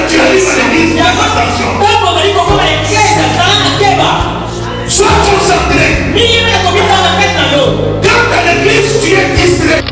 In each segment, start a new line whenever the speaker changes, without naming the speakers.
tu es l'église, attention. Sois concentré. Quand dans l'église tu es distrait.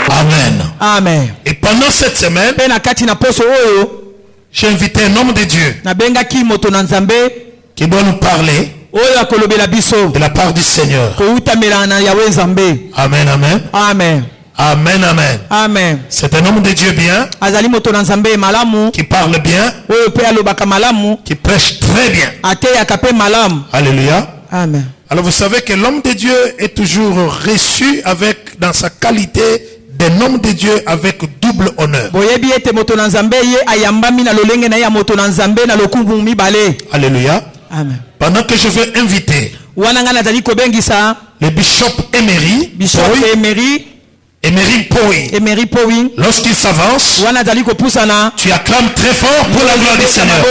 Amen.
Amen.
Et pendant cette semaine, j'ai invité un homme de Dieu qui doit nous parler de la part du Seigneur. Amen, amen.
Amen.
Amen, amen.
Amen.
C'est un homme de Dieu bien, qui parle bien, qui prêche très bien. Alléluia.
Amen.
Alors vous savez que l'homme de Dieu est toujours reçu avec, dans sa qualité d'un homme de Dieu avec double honneur. Alléluia.
Amen.
Pendant que je vais inviter le bishop Emery, Emery Poi, lorsqu'il s'avance, tu acclames très fort pour la gloire du Seigneur.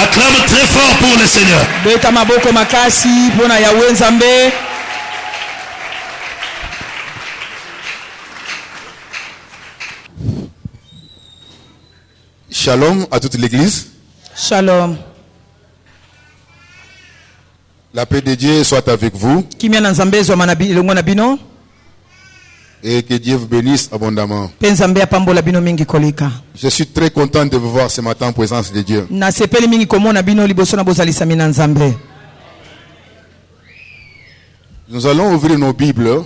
Acclame très fort pour le Seigneur.
Shalom à toute l'église.
Shalom.
La paix de Dieu soit avec vous. Et que Dieu vous bénisse abondamment. Je suis très content de vous voir ce matin en présence de Dieu. Nous allons ouvrir nos Bibles.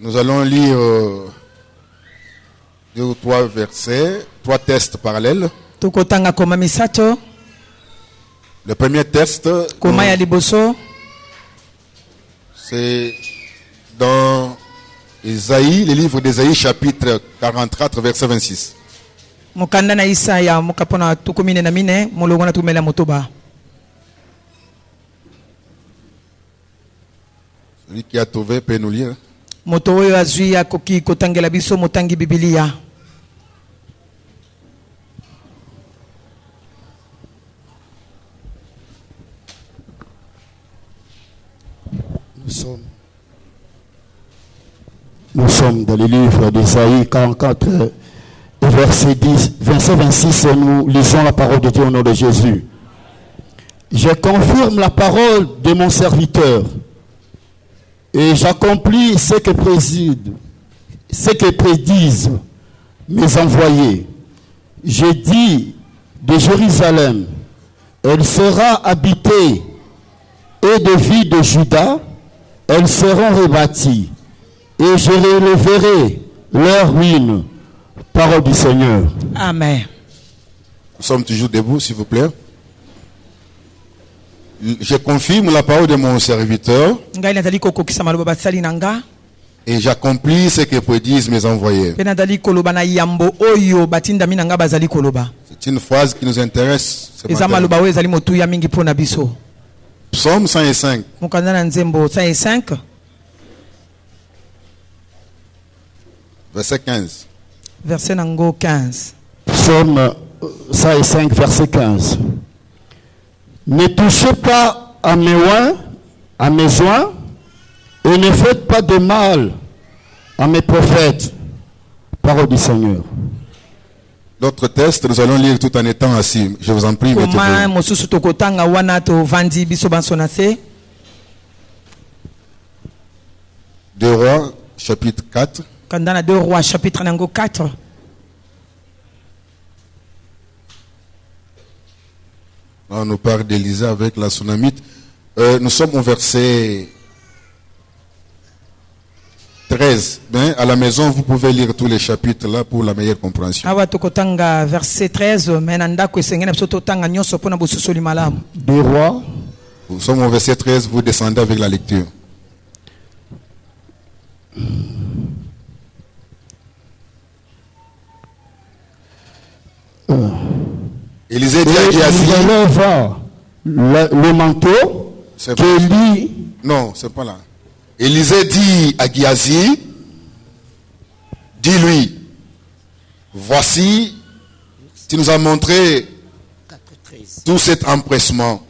Nous allons lire 2 ou 3 versets, 3 textes parallèles. Le premier texte, c'est dans Isaïe, le livre d'Isaïe, chapitre 44, verset 26. Celui qui a trouvé peut nous lire.
Nous sommes dans le livre d'Isaïe 44, verset 26, et nous lisons la parole de Dieu au nom de Jésus. Je confirme la parole de mon serviteur et j'accomplis ce que prédisent mes envoyés. Je dis de Jérusalem, elle sera habitée, et de villes de Juda, elles seront rebâties. Et je relèverai leur ruine. Parole du Seigneur.
Amen.
Nous sommes toujours debout, s'il vous plaît. Je confirme la parole de mon serviteur. Et j'accomplis ce que prédisent mes envoyés. C'est une phrase qui nous intéresse ce matin. Psaume 105. Verset 15.
Verset 15.
Psaume 105, verset 15. Ne touchez pas à mes joints, et ne faites pas de mal à mes prophètes. Parole du Seigneur.
D'autres textes, nous allons lire tout en étant assis. Je vous en prie, mettez-vous. 2 Rois, chapitre 4.
2 Rois, chapitre 4.
On nous parle d'Élisée avec la Sunamite. Nous sommes au verset 13. Ben, à la maison, vous pouvez lire tous les chapitres là pour la meilleure compréhension.
Verset 13.
2 Rois.
Nous sommes au verset 13, vous descendez avec la lecture. Élisée dit
Et
à
il
Géasi,
relève le manteau
C'est
qu'Élie.
non, c'est pas là. Élisée dit à Géasi, dis-lui, voici, tu nous as montré tout cet empressement.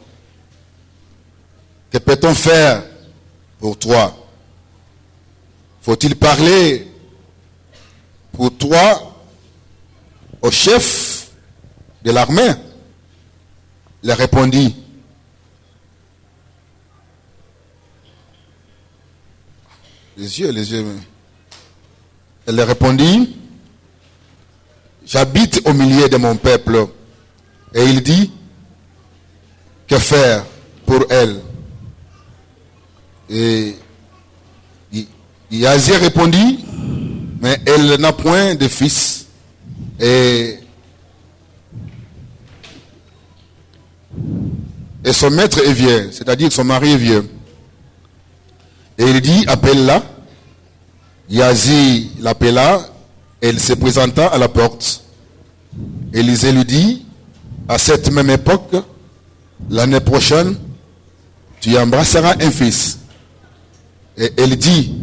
Que peut-on faire pour toi? Faut-il parler pour toi au chef de l'armée? Il répondit, les yeux. Elle répondit, j'habite au milieu de mon peuple. Et il dit, que faire pour elle? Et Géasi répondit, mais elle n'a point de fils. Et son maître est vieux, c'est-à-dire que son mari est vieux. Et il dit, appelle-la. Géasi l'appela, elle se présenta à la porte. Élisée lui dit, à cette même époque, l'année prochaine, tu embrasseras un fils. Et elle dit,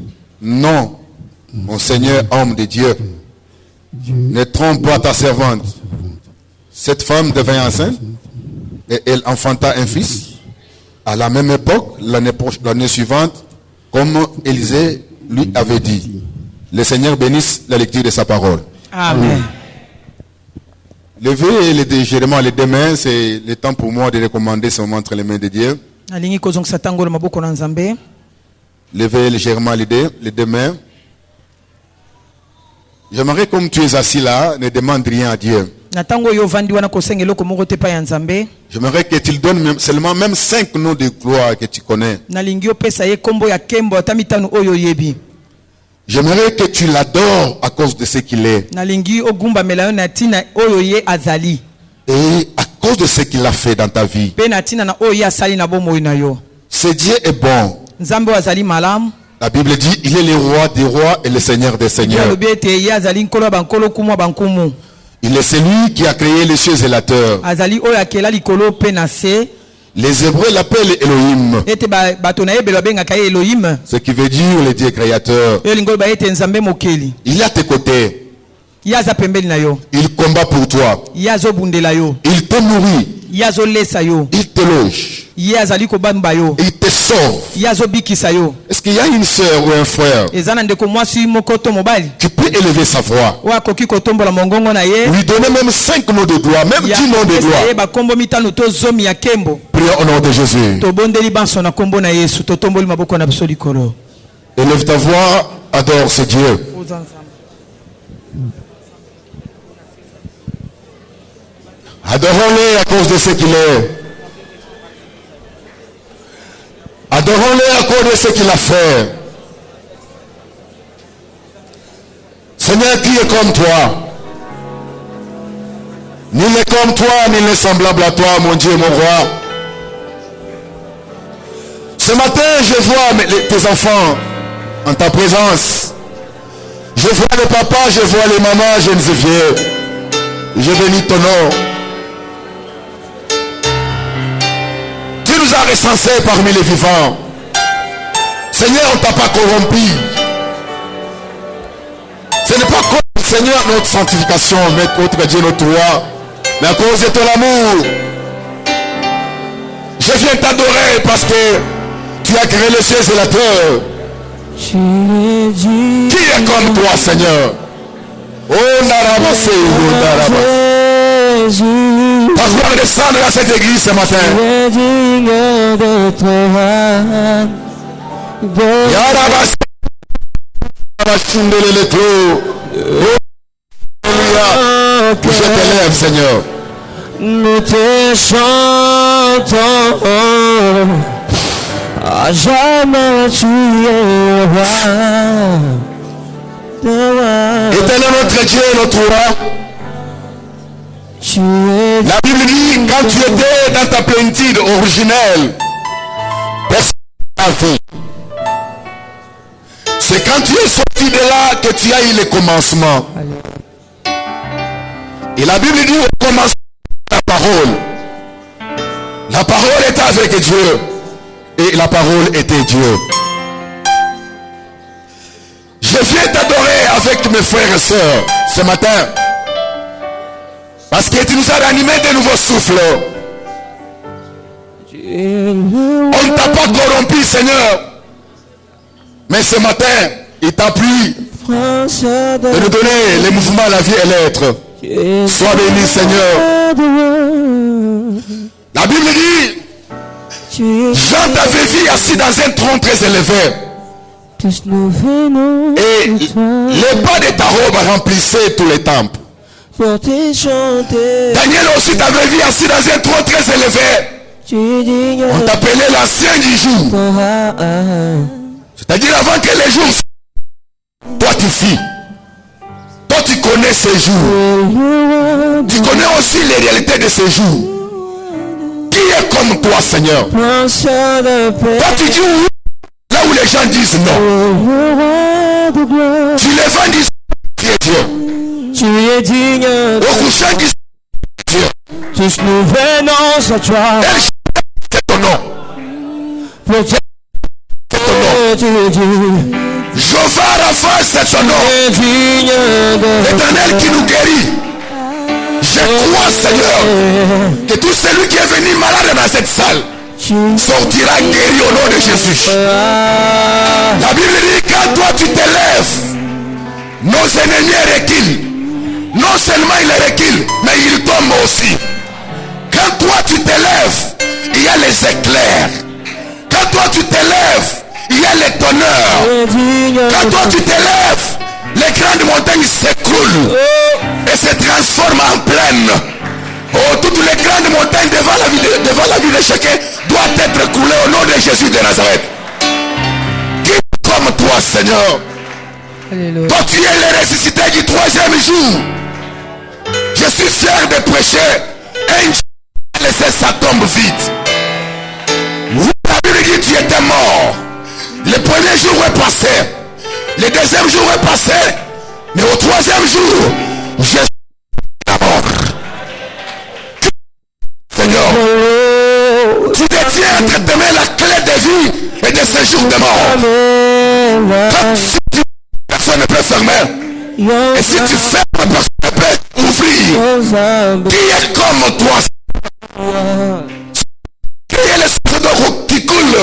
non, mon Seigneur, homme de Dieu, ne trompe pas ta servante. Cette femme devint enceinte et elle enfanta un fils à la même époque, l'année suivante, comme Élisée lui avait dit. Le Seigneur bénisse la lecture de sa parole.
Amen.
Levez les deux mains, c'est le temps pour moi de recommander ce moment entre les mains de Dieu.
Alingi kozongisa tango na maboko na Nzambe.
Levez légèrement les deux mains. J'aimerais, comme tu es assis là, ne demande rien à Dieu.
Na tango yo vandi wana kosenga eloko moko te pa ya Nzambe.
J'aimerais que tu donnes seulement même 5 noms de gloire que tu connais.
Nalingi opesa ye kombo ya kembo atamitanu oyo yebi.
J'aimerais que tu l'adores à cause de ce qu'il est.
Nalingi ogumba melayo na tina oyo ye azali.
Et à cause de ce qu'il a fait dans ta vie.
Pe na tina na oyo ye asali na bomoi na yo.
Ce Dieu est bon.
Nzambe azali malamu.
La Bible dit, il est le roi des rois et le seigneur des seigneurs. Il est celui qui a créé les cieux et la terre. Les Hébreux l'appellent Elohim. Ce qui veut dire le Dieu créateur. Il est à tes côtés. Il combat pour toi. Il te nourrit. Il te loge. Il te sauve. Est-ce qu'il y a une soeur ou un frère qui peut élever sa voix, lui donner même 5 noms de gloire, même 10 noms de gloire? Prions au nom de Jésus. Élève ta voix, adore ce Dieu. Adorons-le à cause de ce qu'il est. Adorons-le à cause de ce qu'il a fait. Seigneur, qui est comme toi? Nul n'est comme toi, nul n'est semblable à toi, mon Dieu, mon roi. Ce matin, je vois tes enfants en ta présence. Je vois les papas, je vois les mamans, jeunes et vieux. Je bénis ton nom. Tu nous as recensés parmi les vivants. Seigneur, on ne t'a pas corrompu. Ce n'est pas comme Seigneur notre sanctification, mais notre Dieu, notre roi, mais à cause de ton amour. Je viens t'adorer parce que tu as créé les cieux et la terre. Qui est comme toi, Seigneur? Oh, Narabase, oh, Narabase. Ta gloire descendre à cette église ce matin. Yarabase. Je t'élève, Seigneur.
Nous te chantons. À jamais tu es roi.
Éternel notre Dieu, notre roi. La Bible dit, quand tu étais dans ta plénitude originelle, personne n'a fait. C'est quand tu es sorti de là que tu as eu le commencement. Et la Bible dit, au commencement, parole. La parole était avec Dieu. Et la parole était Dieu. Je viens t'adorer avec mes frères et sœurs ce matin. Parce que tu nous as ranimé de nouveaux souffles. On ne t'a pas corrompu, Seigneur. Mais ce matin, il t'a plu de nous donner les mouvements, la vie et l'être. Sois béni, Seigneur. La Bible dit, Jean t'avait vu assis dans un trône très élevé. Et les pas de ta robe remplissaient tous les temples. Daniel aussi t'avait vu assis dans un trône très élevé. On t'appelait l'ancien du jour. C'est-à-dire avant que les jours, toi tu vis. Toi tu connais ces jours. Tu connais aussi les réalités de ces jours. Qui est comme toi, Seigneur? Toi tu dis oui, là où les gens disent non. Tu les vends, disent tu es Dieu.
Tu es digne.
Au couchant disent Dieu.
Tous nous venons à toi.
C'est ton nom.
Pour Dieu.
C'est ton nom. Jehovah Rapha, c'est ton nom. L'Éternel qui nous guérit. Je crois, Seigneur, que tout celui qui est venu malade dans cette salle sortira guéri au nom de Jésus. La Bible dit, quand toi tu t'élèves, nos ennemis reculent. Non seulement ils reculent, mais ils tombent aussi. Quand toi tu t'élèves, il y a les éclairs. Quand toi tu t'élèves, il y a les tonnerres. Quand toi tu t'élèves, les grandes montagnes s'écroulent et se transforment en plaine. Oh, toutes les grandes montagnes devant la vie de chacun doivent être coulées au nom de Jésus de Nazareth. Qui comme toi, Seigneur?
Alléluia.
Toi tu es le ressuscité du troisième jour. Je suis fier de prêcher. Un jour, laisser sa tombe vide. Oui, la Bible dit tu étais mort. Le premier jour est passé. Le deuxième jour est passé. Mais au troisième jour, je suis mort. Seigneur, tu détiens entre tes mains la clé de vie et de ce jour de mort. Quand tu personne ne peut fermer. Et si tu fermes, personne ne peut ouvrir. Qui est comme toi? Qui est le sang d'eau qui coule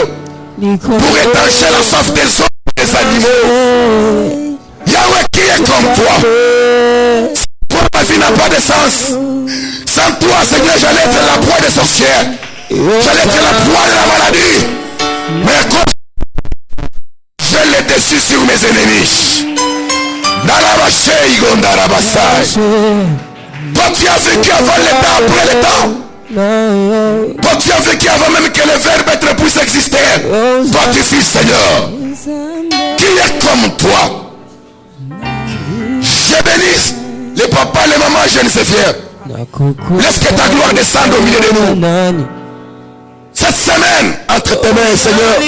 pour étancher la soif des hommes et des animaux? Yahweh, qui est comme toi? Toi, ma vie n'a pas de sens. Sans toi, Seigneur, j'allais être la proie des sorcières. J'allais être la proie de la maladie. Mais quand je l'ai dessus sur mes ennemis. Toi tu as vécu avant le temps, après le temps. Toi tu as vécu avant même que le verbe être puisse exister. Toi tu vis, Seigneur. Qui est comme toi? Je bénisse les papas, les mamans, jeunes et vieux. Laisse que ta gloire descende au milieu de nous. Cette semaine, entre tes mains, Seigneur,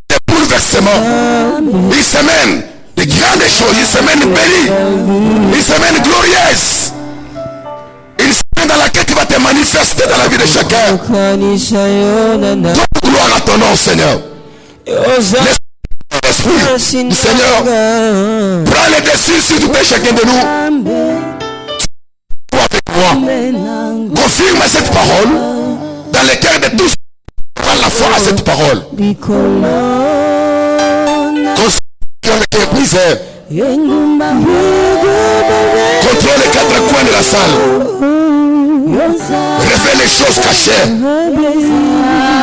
des bouleversements, une semaine de grandes choses, une semaine bénie, une semaine glorieuse, une semaine dans laquelle tu vas te manifester dans la vie de chacun. Donne gloire à ton nom, Seigneur. L'Esprit du Seigneur prends le dessus sur tout et chacun de nous. Avec moi, confirme cette parole dans les cœurs de tous. Prends la foi à cette parole. Contrôle les cœurs brisés. Contrôle les quatre coins de la salle. Révèle les choses cachées.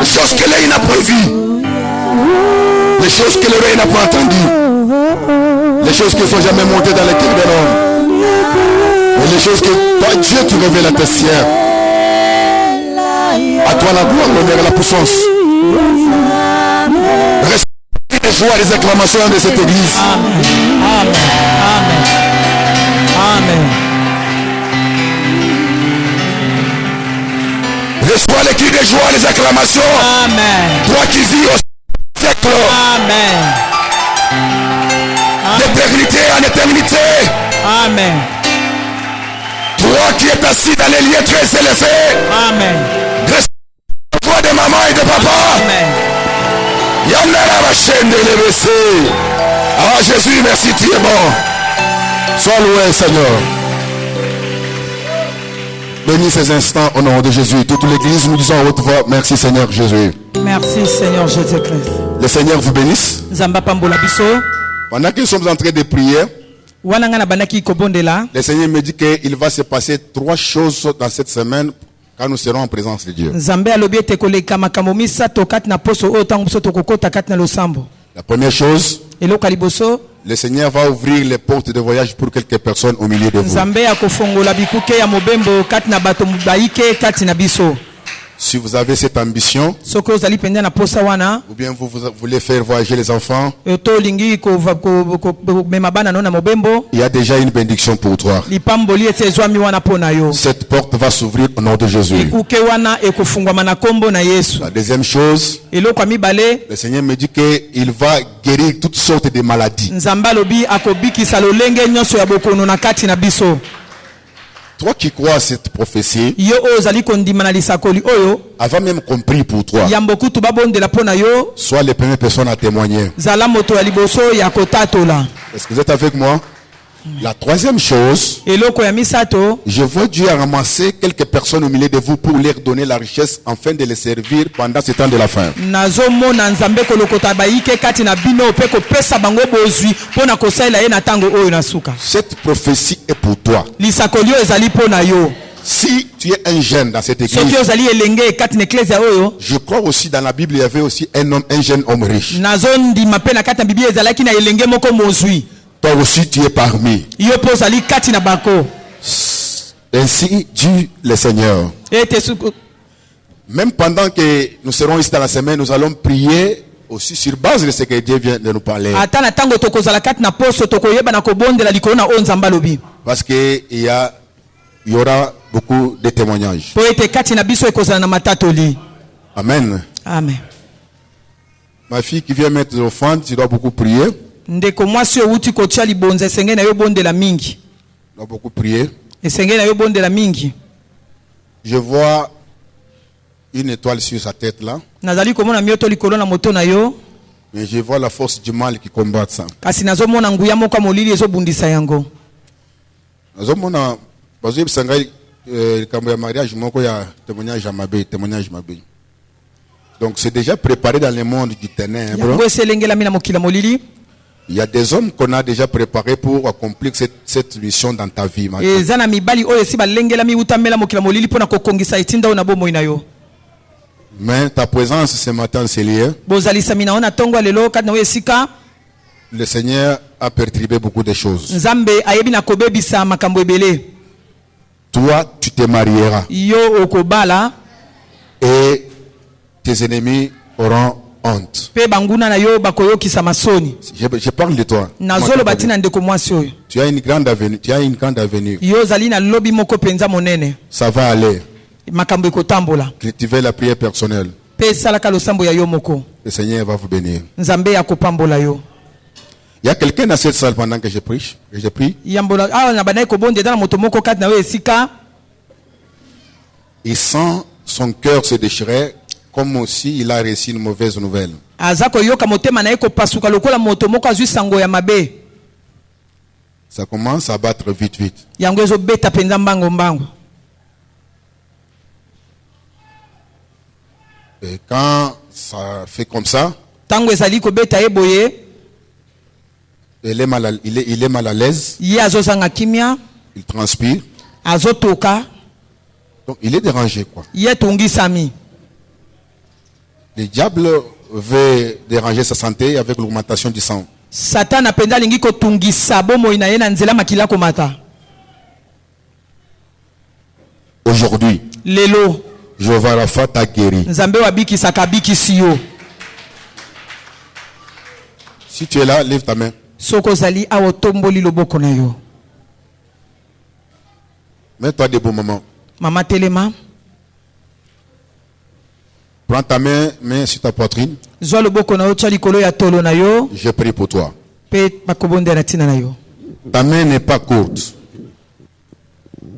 Les choses que l'œil n'a pas vues. Les choses que l'oreille n'a pas entendues. Les choses qui ne sont jamais montées dans les cœurs de l'homme. Et les choses que toi, Dieu, tu révèles à tes siens. À toi la gloire, l'honneur et la puissance. Respecte les joies et les acclamations de cette église.
Amen. Amen. Amen.
Reçois les cris de joie et les acclamations.
Amen.
Toi qui vis au siècle.
Amen.
D'éternité en éternité.
Amen.
Toi qui es assis dans les lieux très élevés.
Amen.
Grâce à toi de maman et de papa.
Amen.
Yandala va chaîne de l'EBC. Ah Jésus, merci, tu es bon. Sois loué, Seigneur. Bénis ces instants au nom de Jésus. Toute l'église, nous disons à haute voix, merci Seigneur Jésus.
Merci Seigneur Jésus-Christ.
Le Seigneur vous bénisse.
Zamba pambola biso.
Pendant que nous sommes en train de prier,
Wana nga na bandaki kobondela.
le Seigneur me dit qu'il va se passer 3 choses dans cette semaine quand nous serons en présence de Dieu.
Nzambe alobi ete koleka makambo misato kati na poso oyo ntango biso tokokota kati na losambo.
La première chose,
Eloko ya liboso,
le Seigneur va ouvrir les portes de voyage pour quelques personnes au milieu de vous.
Nzambe akofongola bikuke ya mobembo kati na bato baike kati na biso.
Si vous avez cette ambition,
Soki ozali penza na posa wana,
ou bien vous voulez faire voyager les enfants,
to lingi komema bana no na mobembo,
il y a déjà une bénédiction pour toi.
lipamboli ete ezwami wana po na yo.
Cette porte va s'ouvrir au nom de Jésus.
Ekuke wana ekofungwama na kombo na Yesu.
La deuxième chose,
Eloko ya mibale,
le Seigneur me dit qu'il va guérir toutes sortes de maladies.
Nzambe alobi akobikisa lolenge nyonso ya bokono na kati na biso.
Toi qui crois à cette prophétie,
Yo ozali kondima na lisakoli oyo,
avant même compris pour toi,
yambo kutu babondela po na yo,
sois les premières personnes à témoigner.
zala moto ya liboso ya kotatola.
Est-ce que vous êtes avec moi? La troisième chose,
Eloko ya misato,
je vois Dieu ramasser quelques personnes au milieu de vous pour leur donner la richesse afin de les servir pendant ce temps de la fin.
nazomona Nzambe kolokota baike kati na bino pe kopesa bango bozwi po na kosalela ye na tango oyo na suka.
Cette prophétie est pour toi.
Lisakoli oyo ezali po na yo.
Si tu es un jeune dans cette
Soki
église,
ozali elenge kati na eklezia oyo,
je crois aussi dans la Bible, il y avait aussi un jeune homme riche.
nazondima pe na kati na Biblia ezalaki na elenge moko mozwi.
Toi aussi, tu es parmi.
Yo po ozali kati na bako.
Ainsi dit le Seigneur.
Ete suku
Même pendant que nous serons ici dans la semaine, nous allons prier aussi sur base de ce que Dieu vient de nous parler.
ata na tango tokozala kati na poso tokoyeba na kobondela likolo na oyo Nzambe alobi.
Parce qu'il y aura beaucoup de témoignages.
Po ete kati na biso ekozala na matatoli.
Amen.
Amen.
Ma fille qui vient mettre l'offrande, tu dois beaucoup prier.
Ndeko mwasi oyo uti kotia libonza esenge na yo bondela mingi.
Tu dois beaucoup prier.
Esenge na yo bondela mingi.
Je vois une étoile sur sa tête là.
Nazali komona mioto likolo na moto na yo.
Mais je vois la force du mal qui combat ça.
Kasi nazomona nguya moko ya molili ezobundisa yango.
Nazomona bazo bisanga kambo ya mariage moko ya témoignage mabe. Donc c'est déjà préparé dans le monde du ténèbre.
Yango eselengelami na mokila molili.
Il y a des hommes qu'on a déjà préparés pour accomplir cette mission dans ta vie.
Eza na mibali oyo esi balengelami utamela mokila molili pona kokongisa etinda ona bomoi na yo.
Mais ta présence ce matin, c'est lié.
Bozalisami na ona tongo lelo kati na yo esika.
Le Seigneur a perturbé beaucoup de choses.
Nzambe ayebi na kobebisa makambo ebele.
Toi, tu te marieras.
Yo okobala.
Et tes ennemis auront honte.
Pe banguna na yo bakoyokisa masoni.
Je parle de toi.
Nazolo batina ndeko mwasi oyo.
Tu as une grande avenue.
Yo zali na lobi moko penza monene.
Ça va aller.
Makambo ekotambola.
Cultivez la prière personnelle.
Pe salaka losambo ya yo moko.
Le Seigneur va vous bénir.
Nzambe akopambola yo.
Il y a quelqu'un dans cette salle pendant que je prie.
Yambola awa na banaye kobonde dans moto moko kati na yo esika.
Il sent son cœur se déchirer comme aussi il a reçu une mauvaise nouvelle.
Azako yoka motema na ye kopasuka lokola moto moko azwi sango ya mabe.
Ça commence à battre vite.
Yango ezobeta penza mbango.
Et quand ça fait comme ça,
Tango ezali kobeta eboye,
il est mal à l'aise,
ye azozanga kimia,
il transpire.
azotoka,
Donc il est dérangé quoi.
ye tungisami.
Le diable veut déranger sa santé avec l'augmentation du sang.
Satan apenda lingi kotungisa bomoi na ye na nzela makila komata.
Aujourd'hui,
Lelo,
Jéhovah Rapha t'a guéri.
Nzambe wabikisa kabikisi yo.
Si tu es là, lève ta main.
Soko zali awo tomboli loboko na yo.
Mets-toi debout, maman.
Mama telema.
Prends ta main sur ta poitrine.
Zwa loboko na yo tia likolo ya tolo na yo.
Je prie pour toi.
Pe bakobonde na tina na yo.
Ta main n'est pas courte.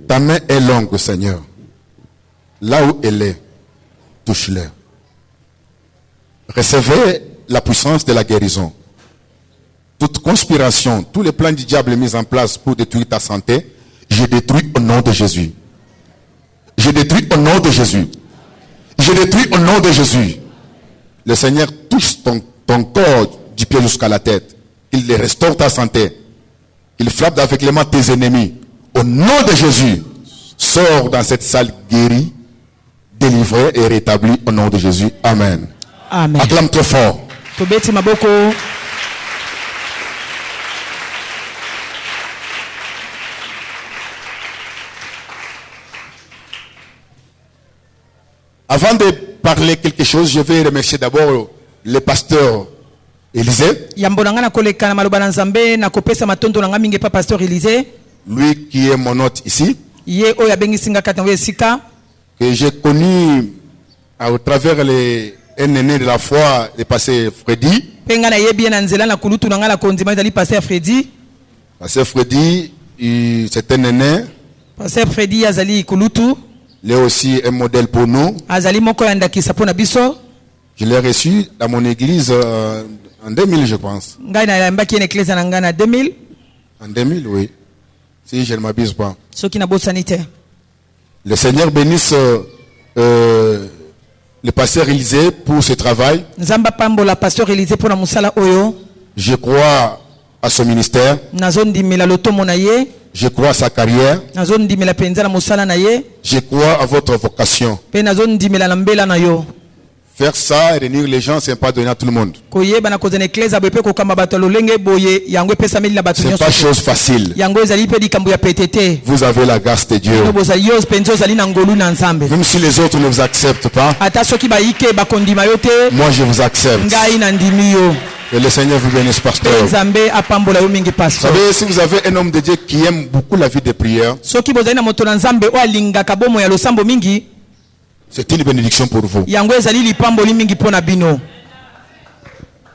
Ta main est longue, Seigneur. Là où elle est, touche-le. Recevez la puissance de la guérison. Toute conspiration, tous les plans du diable mis en place pour détruire ta santé, je détruis au nom de Jésus. Je détruis au nom de Jésus. Je détruis au nom de Jésus. Le Seigneur touche ton corps du pied jusqu'à la tête. Il restaure ta santé. Il frappe d'aveuglement tes ennemis. Au nom de Jésus, sors dans cette salle guérie, délivré et rétabli au nom de Jésus. Amen.
Amen.
Acclame très fort.
Tobeti maboko.
Avant de parler quelque chose, je vais remercier d'abord le pasteur Élisée.
Yambonanga na koleka na maloba na Nzambe na kopesa matondo na ngaminge pa pasteur Élisée.
Lui qui est mon hôte ici.
Ye oya bengi singa katanwe sika.
Que j'ai connu au travers un aîné de la foi, le pasteur Freddy.
Penga na yebi na nzela na kulutu na ngala kondima ezali pasteur Freddy.
Pasteur Freddy, c'est un aîné.
Pasteur Freddy azali kulutu.
Il est aussi un modèle pour nous.
Azali moko ya ndakisa pona biso.
Je l'ai reçu dans mon église en 2000, je pense.
Ngai na mbaki na église na ngana 2000.
En 2000, oui. Si je ne m'abuse pas.
Soki na bosanité.
Le Seigneur bénisse le pasteur Élisée pour ce travail.
Nzamba pambola pasteur Élisée pona musala oyo.
Je crois à son ministère.
Nazondimela lotomo na ye.
Je crois à sa carrière.
Nazondimela penza na musala na ye.
Je crois à votre vocation.
Pe nazondimela na mbela na yo.
Faire ça et réunir les gens, ce n'est pas donné à tout le monde.
Koyeba na kozana église abope ko kamba bato lolenge boye yango pesa meli na bato
Ce n'est
nyonso.
pas chose facile.
Yango ezali pe dikambo ya petete.
Vous avez la grâce de Dieu.
No bozali yo penzo zali na ngolu na Nzambe.
Même si les autres ne vous acceptent pas,
Ata soki ba ike ba kondima yo te.
moi je vous accepte.
Ngai na ndimi yo.
Et le Seigneur vous bénisse, pasteur.
Nzambe apambola yo mingi
Vous
pastor.
savez, si vous avez un homme de Dieu qui aime beaucoup la vie de prière,
Soki bozali na moto na Nzambe o alingaka bomo ya losambo mingi.
c'est une bénédiction pour vous.
Yango ezali lipamboli mingi pona bino.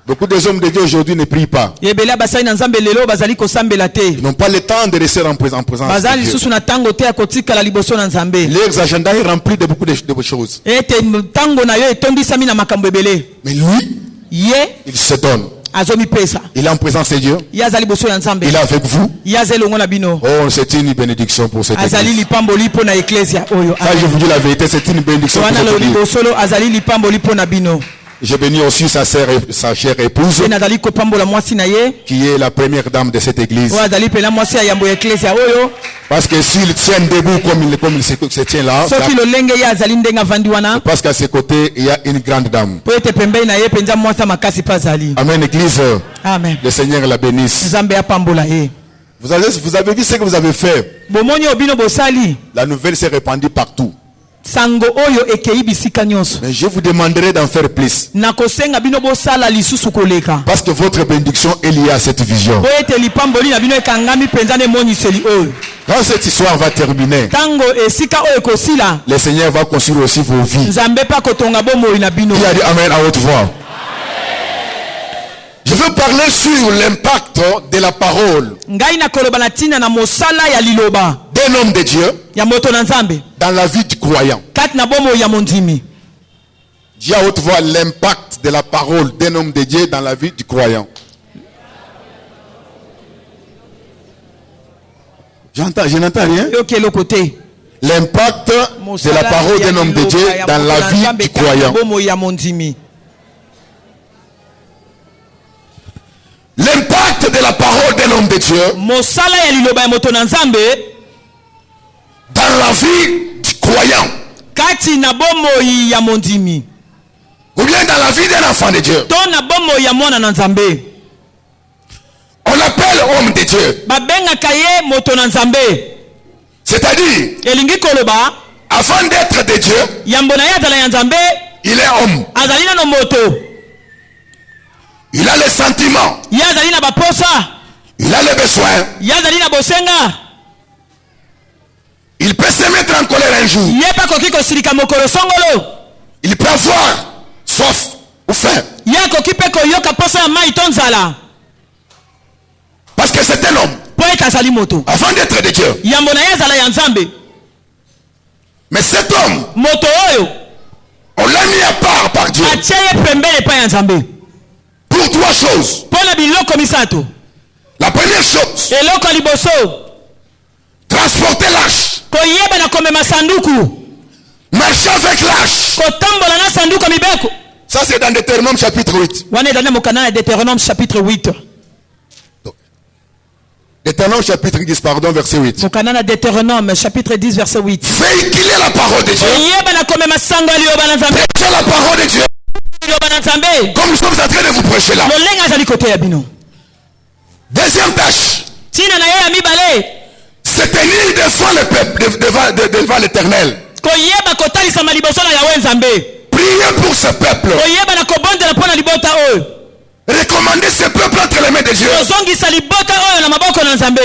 Beaucoup des hommes de Dieu aujourd'hui ne prient pas.
Yebela basali na Nzambe lelo bazali kosambela te.
Ils n'ont pas le temps de rester en présence
Bazali
de Dieu.
susu na tango te akotika la liboso na Nzambe.
Leurs agendas est rempli de beaucoup de choses.
Ete tango na yo etondisami na makambo ebele.
Mais lui,
Ye
il se donne.
azomi pesa.
Il est en présence de Dieu.
Ye azali boso ya Nzambe.
Il est avec vous.
Ye azali longo na bino.
Oh, c'est une bénédiction pour cette
Azali
église.
lipamboli pona ecclesia oyo.
Ça, je vous dis la vérité, c'est une bénédiction pour
Wana
cette
lo
église.
libosolo azali lipamboli pona bino.
Je bénis aussi sa sœur et sa chère épouse,
Ye nazali kopambola mwasi na ye.
qui est la première dame de cette église.
O azali pela mwasi ya yambo ya ecclesia oyo.
Parce que s'il tient debout comme il se tient là,
Soki lolenge ye azali ndenga vandi wana.
parce qu'à ses côtés, il y a une grande dame.
Po ete pembei na ye penza mwasi makasi pa azali.
Amen, église.
Amen.
Le Seigneur la bénisse.
Nzambe apambola ye.
Vous avez vu ce que vous avez fait.
Bomoni obino bosali.
La nouvelle s'est répandue partout.
Sango oyo ekei bisika nyonso.
Mais je vous demanderai d'en faire plus.
Nakosenga bino bosala lisusu koleka.
Parce que votre bénédiction est liée à cette vision.
Po ete lipamboli na bino ekangami penza ne moniseli oyo.
Quand cette histoire va terminer,
Tango esika oyo ekosila.
le Seigneur va construire aussi vos vies.
Nzambe pa kotonga bomoi na bino.
Qui a dit Amen à haute voix? Je veux parler sur l'impact de la parole
Ngai na koloba na tina na mosala ya liloba.
d'un homme de Dieu
Ya moto na Nzambe.
dans la vie du croyant.
Kati na bomoi ya mondimi.
Dis à haute voix l'impact de la parole d'un homme de Dieu dans la vie du croyant. Je n'entends rien.
Yo ke lokote.
L'impact de la parole d'un homme de Dieu dans la vie du croyant.
Bomoi ya mondimi.
L'impact de la parole d'un homme de Dieu
Mosala ya liloba ya moto na Nzambe
dans la vie du croyant.
kati na bomoi ya mondimi.
Ou bien dans la vie d'un enfant de Dieu.
To na bomoi ya mwana na Nzambe.
On l'appelle homme de Dieu.
Babengaka ye moto na Nzambe.
C'est-à-dire,
Elingi koloba
avant d'être de Dieu,
yambo na ye azala ya Nzambe
il est homme.
azali na no moto.
Il a les sentiments.
Ye azali na baposa.
Il a les besoins.
Ye azali na bosenga.
Il peut se mettre en colère un jour.
Ye pa koki kosilika mokolo songolo.
Il peut avoir soif ou faim.
Ye koki pe koyoka posa ya mai to nzala.
Parce que c'est un homme.
Po ete azali moto.
Avant d'être de Dieu,
Yambo na ye azala ya Nzambe.
Mais cet homme,
moto oyo
on l'a mis à part par Dieu
atie pembele pa ya Nzambe
pour trois choses.
pona biloko misato.
La première chose,
Eloko liboso
transporter l'arche,
koyeba na komema sanduku,
marcher avec l'arche.
kotambola na sanduku mibeko.
Ça c'est dans Deutéronome chapitre 8.
Wana dans Mokana Deutéronome chapitre 8.
Deutéronome chapitre 10, pardon, verset 8.
Mokana Deutéronome chapitre 10 verset 8.
Véhiculer la parole de Dieu.
Koyeba na komema sango liyoba na Nzambe.
Prêcher la parole de Dieu.
Liyoba na Nzambe.
Comme nous sommes en train de vous prêcher là.
Lolenga zali kote ya bino.
Deuxième tâche,
Tina na ye mibale.
se tenir devant le peuple, devant l'Éternel.
Koyeba kotalisa maliboso na Yawe Nzambe.
Prier pour ce peuple.
Koyeba na kobondela pona libota oyo.
Recommander ce peuple entre les mains de Dieu.
Ozongisa libota oyo na maboko na Nzambe.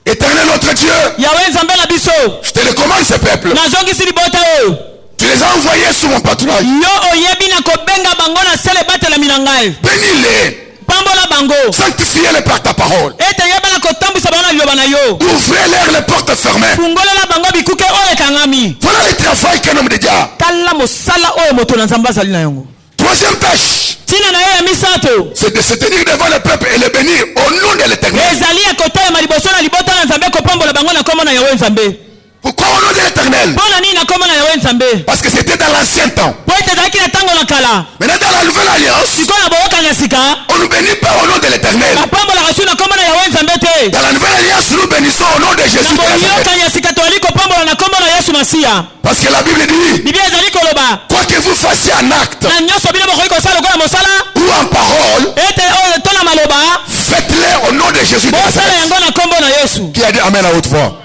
Éternel notre Dieu,
Yawe Nzambe na biso.
je te recommande ce peuple.
Nazongisi libota oyo.
Tu les as envoyés sous mon patronage.
Yo oyebi na kobenga bango na sele batela minangai.
Bénis-les.
Pambola bango.
Sanctifiez-les par ta parole.
Ete yeba na kotambisa bango na liloba na yo.
Ouvrez-leur les portes fermées.
Fungolela bango bikuke oyo ekangami.
Voilà le travail qu'un homme de Dieu a.
Tala mosala oyo moto na Nzambe azali na yango.
Troisième tâche,
Tina na ye ya misato.
c'est de se tenir devant le peuple et le bénir au nom de l'Éternel.
Ezali ya kotaya maliboso na libota na Nzambe kopambola bango na kombo na Yawe Nzambe.
Pourquoi au nom de l'Éternel?
Mpona nini na kombo na Yawe Nzambe?
Parce que c'était dans l'ancien temps.
Po ete ezalaki na ntango na kala.
Maintenant dans la nouvelle alliance,
Sikoyo na boyokani ya sika.
on ne bénit pas au nom de l'Éternel.
Bapambolaka su na kombo na Yawe Nzambe te.
Dans la nouvelle alliance, nous bénissons au nom de Jésus
Na
de Nazareth.
boyokani ya sika toali kopambola na kombo na Yesu Masiya.
Parce que la Bible dit,
Biblia ezali koloba.
quoi que vous fassiez en acte
Na nyonso bino bokoki kosala lokola mosala.
ou en parole,
Ete oyo to na maloba.
faites-les au nom de Jésus de
Bosala
Nazareth.
yango na kombo na Yesu.
Qui a dit Amen à haute voix?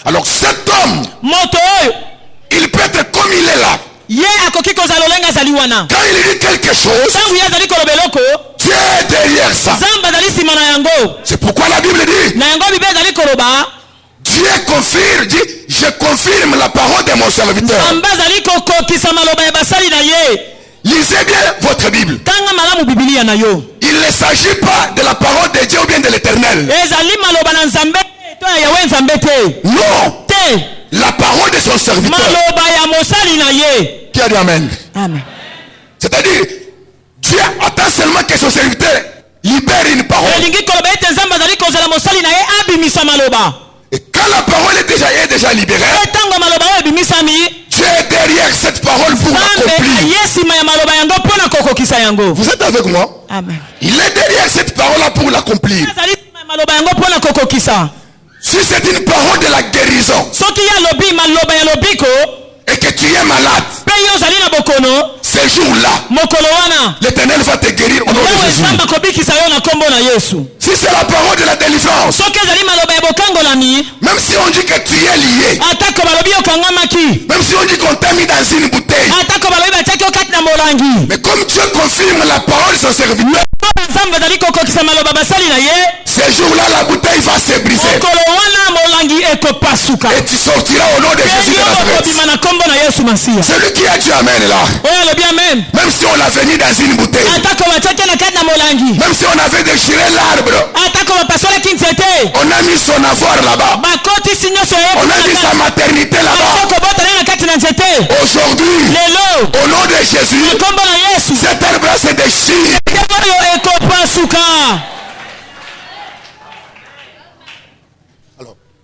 Alors cet homme,
Moto oyo.
il peut être comme il est là.
Ye akoki kozala lolenga azali wana.
Quand il dit quelque chose,
Tangu ye azali koloba eloko.
Dieu est derrière ça.
Nzambe azali nsima na yango.
C'est pourquoi la Bible dit,
Na yango Biblia ezali koloba.
Dieu confirme, dit, je confirme la parole de mon serviteur.
Nzambe azali kokokisa maloba ya basali na ye.
Lisez bien votre Bible.
Tanga malamu Biblia na yo.
Il ne s'agit pas de la parole de Dieu ou bien de l'Éternel.
Ezali maloba na Nzambe to ya Yawe Nzambe te.
Non,
Te.
la parole de son serviteur.
Maloba ya mosali na ye.
Qui a dit Amen?
Amen.
C'est-à-dire, Dieu attend seulement que son serviteur libère une parole.
Elingi koloba ete Nzambe azali kozala mosali na ye abimisa maloba.
Et quand la parole est déjà libérée,
Tango maloba oyo ebimisami.
Dieu est derrière cette parole pour
Nzambe
l'accomplir.
aye nsima ya maloba yango mpona kokokisa yango.
Vous êtes avec moi?
Amen.
Il est derrière cette parole-là pour l'accomplir.
Azali nsima ya maloba yango mpona kokokisa.
Si c'est une parole de la guérison
Soki ya lobi maloba ya lobiko.
et que tu es malade,
Pe yo ozali na bokono.
ces jours-là,
Mokolo wana.
l'Éternel va te guérir au nom de
Yawe
Jésus.
Nzambe akobikisa yo na kombo na Yesu.
Si c'est la parole de la délivrance,
Soki ezali maloba ya bokangolami.
même si on dit que tu es lié,
Atako balobi okangamaki.
même si on dit qu'on t'a mis dans une bouteille,
Atako balobi batiaki yo kati na molangi.
mais comme Dieu confirme la parole de son serviteur,
Nzambe azali kokokisa maloba basali na ye.
ces jours-là, la bouteille va se briser.
Mokolo wana molangi ekopasuka.
Et tu sortiras au nom de Jésus de
Yo
Nazareth.
okobima na kombo na Yesu Masiya.
Celui qui a dit Amen là,
Oyo alobi amen.
même si on l'avait mis dans une bouteille,
Atako batiaki na kati na molangi.
même si on avait déchiré l'arbre,
Atako bapasolaki nzete.
on a mis son avoir là-bas,
Bakotisi nyonso
on a mis sa
ye.
maternité là-bas.
Atako botana na kati na nzete.
Aujourd'hui,
Lelo.
au nom de Jésus,
Na kombo na Yesu.
cet arbre se déchire.
Oyo ekopasuka.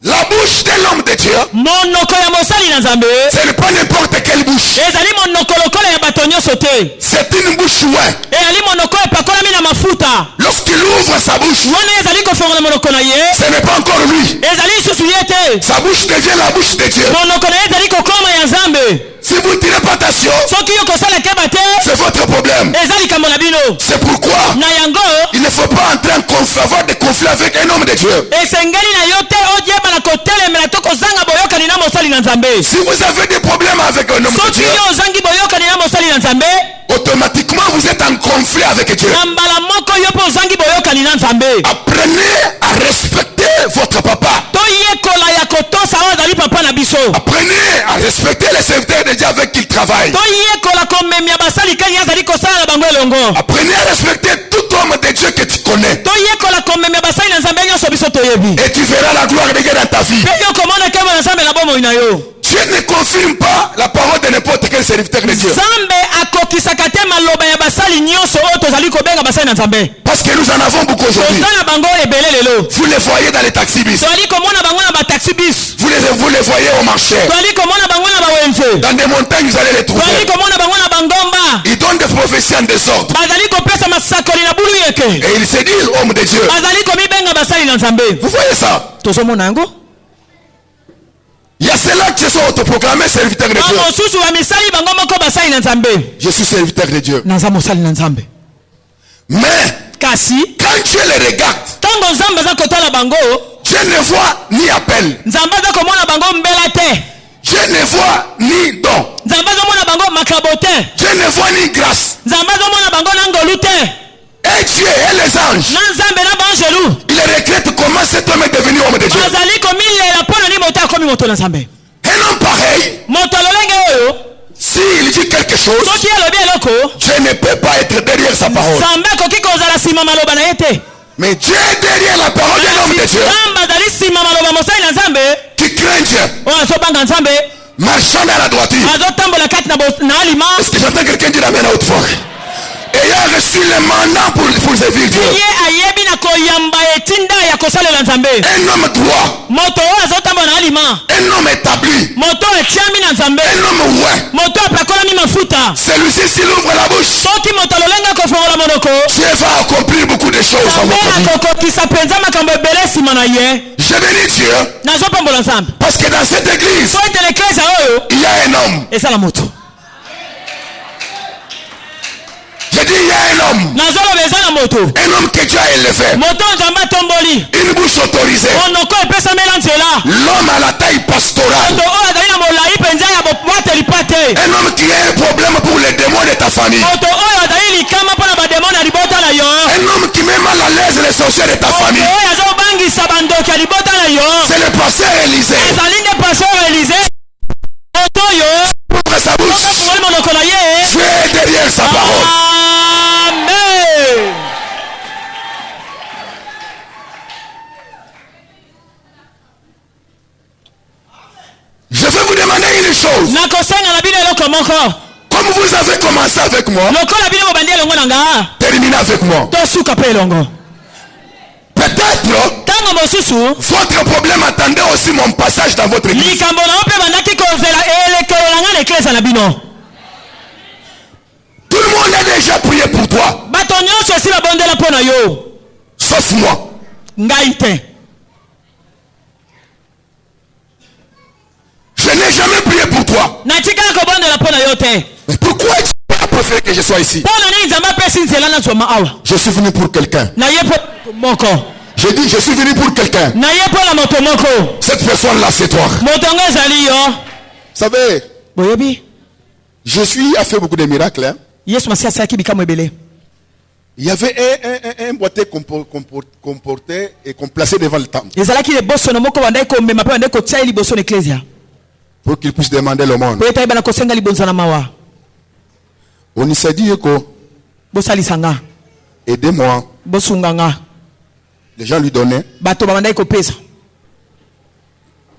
La bouche de l'homme de Dieu,
Monoko ya mosali na Nzambe.
ce n'est pas n'importe quelle bouche.
Ezali monoko lokola ya bato nyonso te.
C'est une bouche ouée.
Ezali monoko epakolami na mafuta.
Lorsqu'il ouvre sa bouche,
Wana ezali kofongola monoko na ye.
ce n'est pas encore lui.
Ezali lisusu ye te.
Sa bouche devient la bouche de Dieu.
Monoko na ye ezali kokoma ya Nzambe.
Si vous ne tirez pas attention,
Soki yo kosala keba te.
c'est votre problème.
Eza likambo na bino.
C'est pourquoi
Na yango.
il ne faut pas entrer en conflit, avoir des conflits avec un homme de Dieu.
Esengeli na yo te odieba na kotelemela to kozanga boyokani na mosali na Nzambe.
Si vous avez des problèmes avec un homme de
Soki
Dieu,
yo ozangi boyokani na mosali na Nzambe.
automatiquement vous êtes en conflit avec Dieu.
Na mbala moko yo pe ozangi boyokani na Nzambe.
Apprenez à respecter votre papa.
Toyekola ya kotosa oyo ezali papa na biso.
Apprenez à respecter les serviteurs de Dieu avec qui il travaille.
Toyekola komemia basali kani azali kosala na bango elongo.
Apprenez à respecter tout homme de Dieu que tu connais.
Toyekola komemia basali na Nzambe nyonso biso toyebi.
Et tu verras la gloire de Dieu dans ta vie.
Pe yo komona kema na Nzambe na bomoi na yo.
Dieu ne confirme pas la parole de n'importe quel serviteur de Dieu. Parce que nous en avons beaucoup aujourd'hui. Vous les voyez dans les taxi-bus. Vous les voyez au marché. Dans des montagnes, vous allez les trouver. Ils donnent des prophéties en désordre. Et ils se disent hommes de Dieu. Vous voyez ça? Il y a ceux-là qui se sont autoproclamés serviteurs de Dieu. Je suis serviteur de Dieu. Mais quand Dieu les regarde, Dieu ne voit ni appel. Dieu ne voit ni don. Dieu ne voit ni grâce. Et Dieu et les anges, ils regrettent comment cet homme est devenu homme de Dieu. Un homme pareil, s'il dit quelque chose, Dieu ne peut pas être derrière sa parole. Mais Dieu est derrière la parole d'un homme de Dieu qui craint Dieu, marchant dans la droiture. Est-ce que j'entends quelqu'un dire amen à haute voix? Ayant reçu le mandat pour servir Dieu. Un homme droit. Un homme établi. Un homme ouais. Celui-ci, s'il ouvre la bouche, Dieu va accomplir beaucoup de choses dans votre vie. Je bénis Dieu. Parce que dans cette église, il y a un homme. J'ai dit il y a un homme. Un homme que Dieu a élevé. Une bouche autorisée. L'homme à la taille pastorale. Un homme qui a un problème pour les démons de ta famille. Un homme qui met mal à l'aise les sorciers de ta famille. C'est le pasteur Élisée. Ouvre sa bouche. Dieu est derrière sa parole.
Amen.
Je vais vous demander une chose. Comme vous avez commencé avec moi, terminez avec moi. Peut-être votre problème attendait aussi mon passage dans votre église. Tout le monde a déjà prié pour toi. Sauf moi. Je n'ai jamais prié pour toi. Mais pourquoi tu as préféré que je sois ici? Je suis venu pour quelqu'un. Je dis, je suis venu pour quelqu'un. Cette personne-là, c'est toi. Vous savez, Jésus a fait beaucoup de miracles. Hein? Il y avait un boîtier qu'on portait et qu'on plaçait devant le temple. Pour qu'il puisse demander le monde. On s'est dit que aidez-moi. Les gens lui donnaient.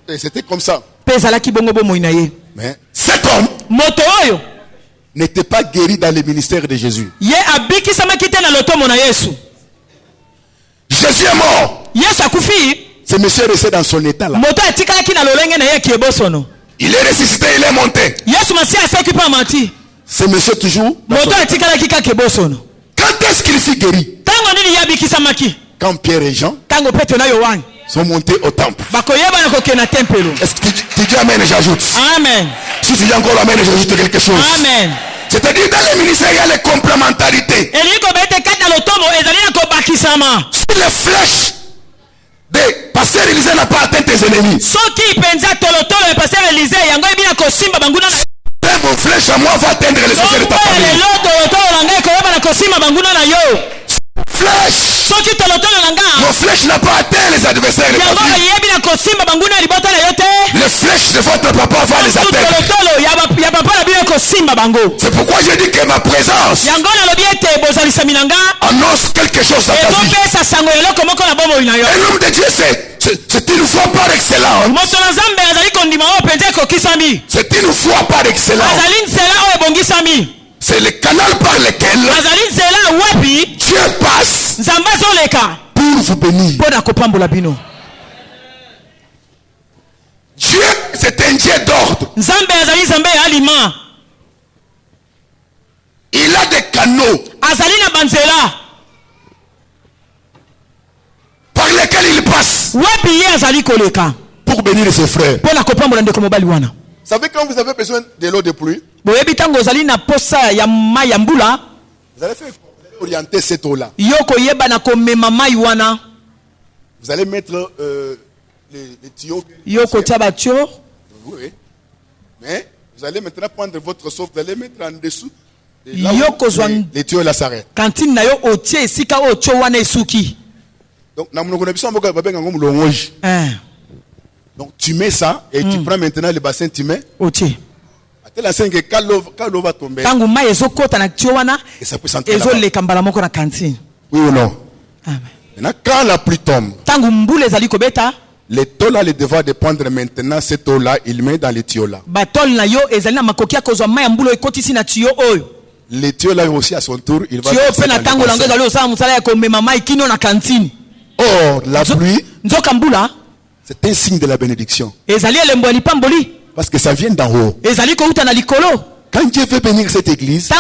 Et c'était comme ça. Mais cet homme n'était pas guéri dans le ministère de Jésus. Jésus est mort. Ce monsieur est resté dans son état là. Il est ressuscité, il est monté. Ce monsieur toujours. Quand est-ce qu'il fut guéri? Quand Pierre et Jean sont montés au temple. Est-ce que tu dis amen et j'ajoute?
Amen.
Si tu dis encore amen et j'ajoute quelque chose.
Amen.
C'est-à-dire dans les ministères il y a les complémentarités. Si les flèches de pasteur Élisée n'a pas atteint tes ennemis, mon flèche à moi va atteindre les sorciers de ta famille. Flèche. Mon flèche n'a pas atteint les adversaires de ta vie. Les flèches de votre papa va les atteindre. C'est pourquoi je dis que ma présence annonce quelque chose dans ta vie. Un homme de Dieu, c'est une foi par excellence. C'est une foi par excellence. C'est le canal par lequel Dieu passe pour vous bénir. Dieu, c'est un Dieu d'ordre. Il a des canaux par lesquels il passe pour bénir ses frères. Vous savez, quand vous avez besoin de l'eau de pluie, vous allez orienter cette eau-là. Vous allez mettre les tuyaux. Oui. Mais vous allez maintenant prendre votre seau, vous allez mettre en dessous. Là les tuyaux là s'arrêtent. Donc tu mets ça et tu prends maintenant le bassin, tu mets. La scène que quand l'eau va tomber, et ça peut sentir là-bas. Oui ou non? Maintenant, quand la pluie tombe, les taux là, le devoir de prendre maintenant cette eau là, il met dans les tuyaux là. Les tuyaux là aussi à son tour, il va. Or, la pluie, c'est un signe de la bénédiction. Parce que ça vient d'en haut. Quand Dieu veut bénir cette église,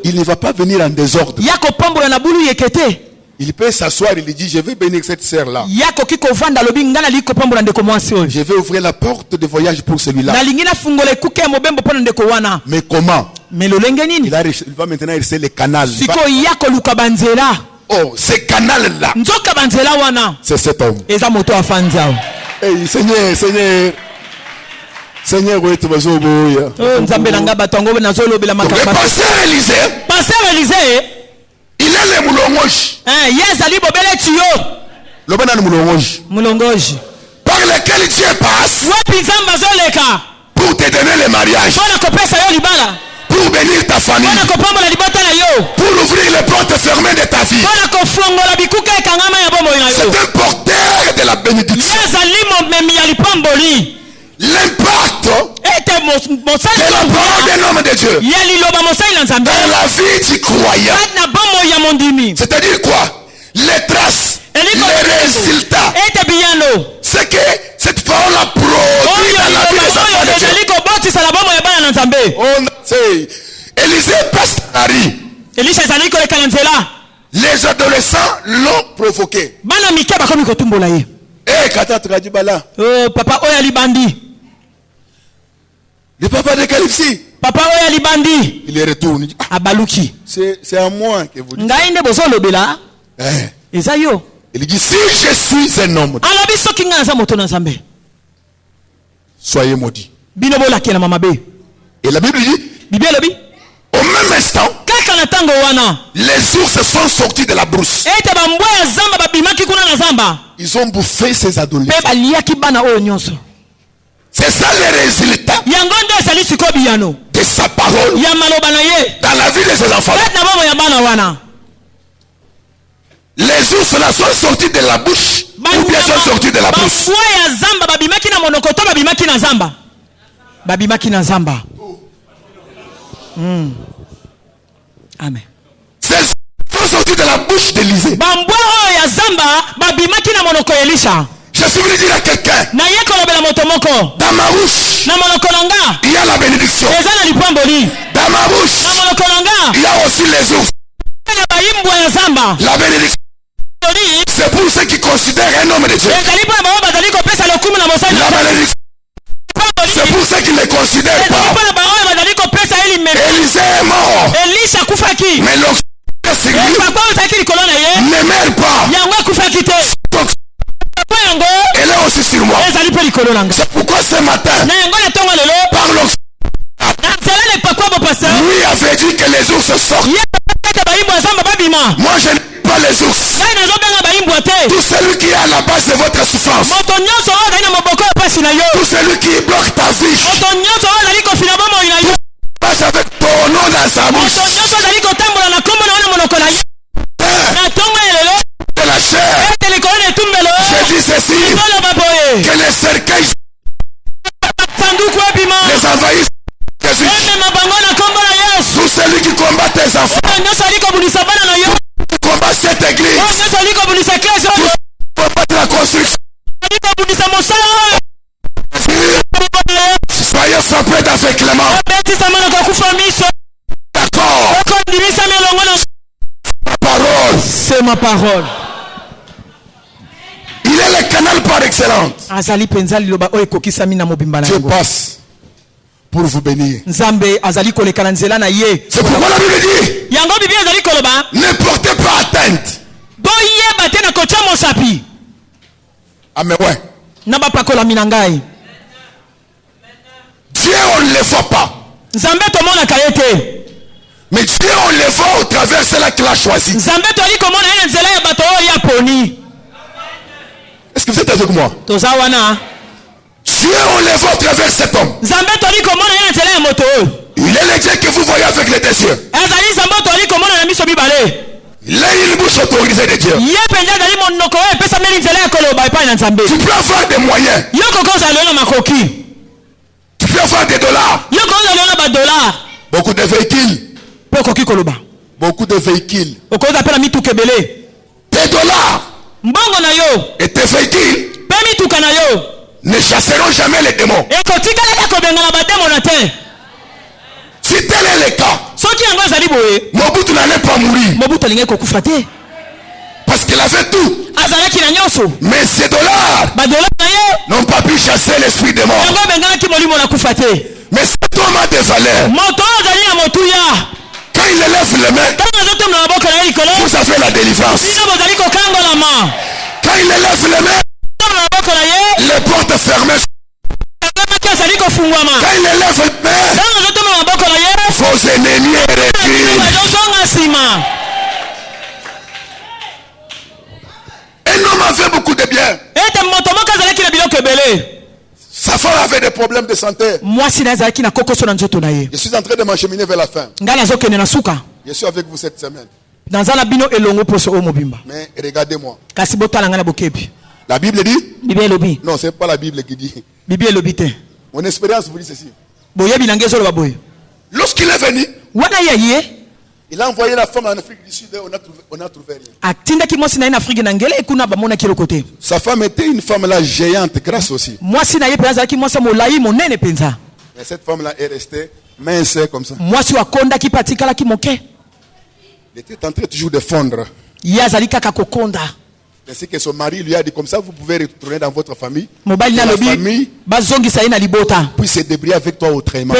il ne va pas venir en désordre. Il peut s'asseoir et il dit, je vais bénir cette sœur-là. Je vais ouvrir la porte de voyage pour celui-là. Mais comment? Il va maintenant rester le canal. Oh, ce canal-là, c'est cet homme. Hey, Seigneur. Seigneur, oui, tu vas jouer. Le pasteur Élisée, il a le moulongoji. Par lequel Dieu passe pour te donner le mariage, pour bénir ta famille, pour ouvrir les portes fermées de ta vie. C'est un porteur de la bénédiction. L'impact de la parole d'un homme de Dieu dans la vie du croyant, c'est-à-dire quoi? Les traces, les résultats, c'est que cette parole a produit dans la vie des enfants de Dieu. On sait, Élisée passe à Paris. Les adolescents l'ont provoqué. Eh, Kata Tradibala.
Oh, papa Oyali Bandi.
Le papa de Calipsi.
Papa Oyali Bandi.
Il est retourné.
Abaluki.
C'est à moi que vous dites.
Ngainde bozolo bela. Ezayo.
Il dit, si je suis un homme, soyez maudits. Et la Bible dit, au même instant, les ours sont sortis de la brousse. Ils ont bouffé ces adolescents. C'est ça le résultat de sa parole dans la vie de ses enfants. Les ours là sont sortis de la bouche ou bien sont sortis de la brousse.
Amen.
Ces sont sortis de la bouche d'Élisée. Je suis venu dire à quelqu'un, dans ma bouche, il y a la bénédiction. Dans ma bouche, il y a aussi les ours. La bénédiction, c'est pour ceux qui considèrent un homme de Dieu. La bénédiction, c'est pour ceux qui ne les considèrent pas. Élisée est mort. Mais l'onction ne meurt pas. Elle est aussi sur moi. C'est pourquoi ce matin, par l'onction, lui avait dit que les ours sortent. Moi je n'aime pas les ours. Tout celui qui est à la base de votre souffrance, tout celui qui bloque ta vie, envahisse Jésus. Tout celui qui combat tes enfants, qui combat cette église, qui combat la construction. Soyez frappés d'aveuglement. D'accord. Ma parole.
C'est ma parole.
Il est le canal par excellence. Dieu passe pour vous bénir. C'est pourquoi la Bible dit ne portez pas atteinte. Ah mais ouais. Dieu on ne le voit pas. Mais Dieu on le voit au travers celle qu'il a choisi. Est-ce que vous êtes avec moi? Dieu on le voit au travers cet homme. Il est le Dieu que vous voyez avec les deux yeux. Il a une bouche autorisée de Dieu. Tu peux avoir des moyens. Tu peux avoir des dollars. Beaucoup de véhicules. Beaucoup de véhicules. Des dollars. Et tes véhicules ne chasseront jamais les démons. Si tel est le cas, Mobutu n'allait pas mourir. Parce qu'il avait tout. Mais ces dollars n'ont pas pu chasser l'esprit des morts. Mais cet homme a des valeurs. Quand il élève les mains, vous avez la délivrance. Quand il élève les mains, les portes fermées. Quand il élève les mains, vos ennemis reculent. Un homme avait beaucoup de biens. Sa femme avait des problèmes de santé. Je suis en train de m'acheminer vers la fin. Je suis avec vous cette semaine. Mais regardez-moi. La Bible dit? Non, ce n'est pas la Bible qui dit. Mon expérience vous dit ceci. Lorsqu'il est venu, il a envoyé la femme en Afrique du Sud et on a trouvé rien. Sa femme était une femme là géante, grasse aussi. Mais cette femme là est restée mince comme ça. Il était en train toujours de fondre. Ainsi que son mari lui a dit comme ça vous pouvez retourner dans votre famille. La famille puis se débrouiller avec toi autrement.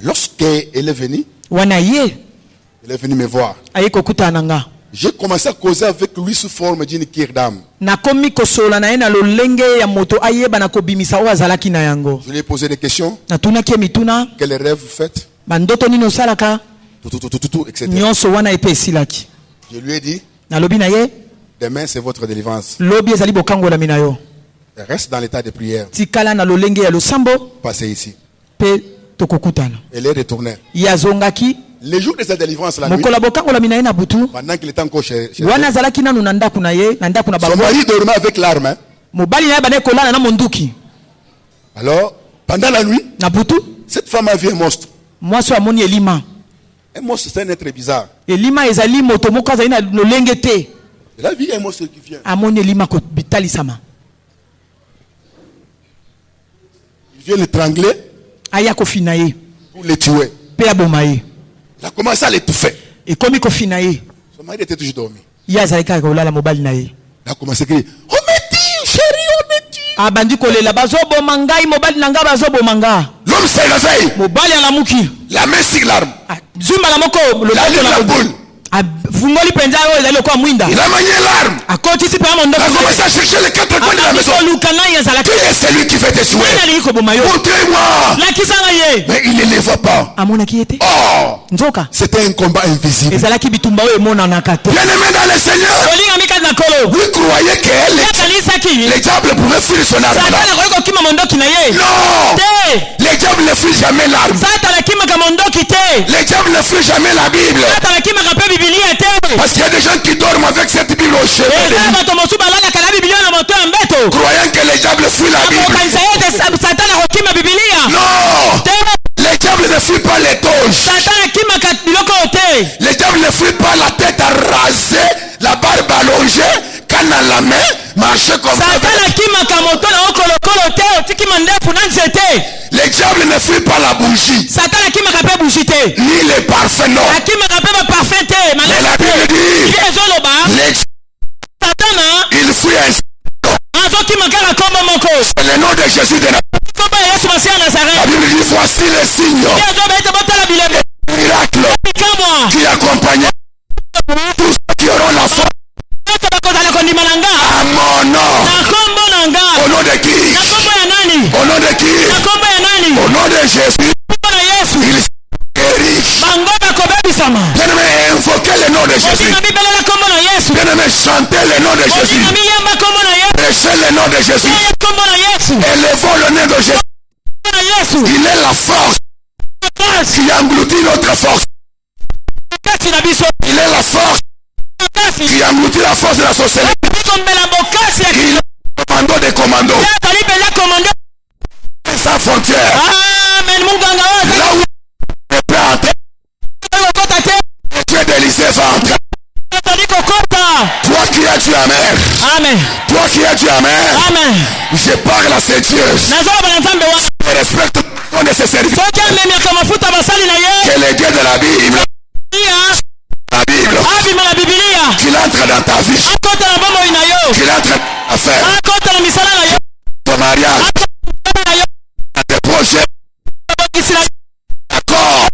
Lorsqu'elle est venue, elle est venue me voir. J'ai commencé à causer avec lui sous forme d'une kirdam. Je lui ai posé des questions. Quel rêve vous faites? Etc. Je lui ai dit, demain c'est votre délivrance. Reste dans l'état de prière. Passez ici. Elle est retournée. Le jour de sa délivrance la nuit, pendant qu'il était encore chez son mari dormait avec l'arme. Alors, pendant la nuit, cette femme a vu un monstre. Un monstre, c'est un être bizarre. Elle a vu un monstre qui vient. Il vient l'étrangler pour le tuer. Il a commencé à l'étouffer. Son mari était toujours dormi. Il a commencé à crier, on me tue, chérie, on me tue. L'homme s'est réveillé. La main sur l'arme. La boule. Il a manié l'arme. Il a commencé à chercher les quatre coins de la maison. Qui est celui qui fait te tuer? Montrez-moi. Mais il ne les voit pas. Oh, c'était un combat invisible. Bien-aimé dans le Seigneur, vous croyez que le diable pouvait fuir son arme là? Non. Le diable ne fuit jamais l'arme. Le diable ne fuit jamais la Bible. Parce qu'il y a des gens qui dorment avec cette Bible au chevet. Croyant que le diable fuit la Bible. Non. Le diable ne fuit pas les toges. Le diable ne fuit pas la tête à raser, la barbe allongée, canne à la main, marcher comme ça. Le diable ne fuit pas la bougie. Ni les parfums, non. Mais la Bible dit, il fuit ainsi. C'est le nom de Jésus de Nazareth. La Bible dit, voici les signes. Miracle qui accompagne tous ceux qui auront la foi à mon nom. Au nom de qui? Au nom de qui? Au nom de Jésus. Il guérit. Bien-aimé, invoquez le nom de Jésus. Bien-aimé, chantez le nom de Jésus. Prêchez le nom de Jésus. Élevons le nom de Jésus. Il est la force qui engloutit notre force. Il est la force qui engloutit la force de la sorcellerie. Il est le commando des commandos. Sans frontières. Là où tu es prêt à entrer, tu es délivré, va entrer. Toi qui as Dieu amer. Amen. Toi qui as Dieu amer. Amen. Je parle à ces dieux. Je respecte ton de ses services. Que les dieux de la Bible. La Bible. Qu'il entre dans ta vie. Qu'il entre dans ta affaire. Ton mariage. Dans tes projets. D'accord.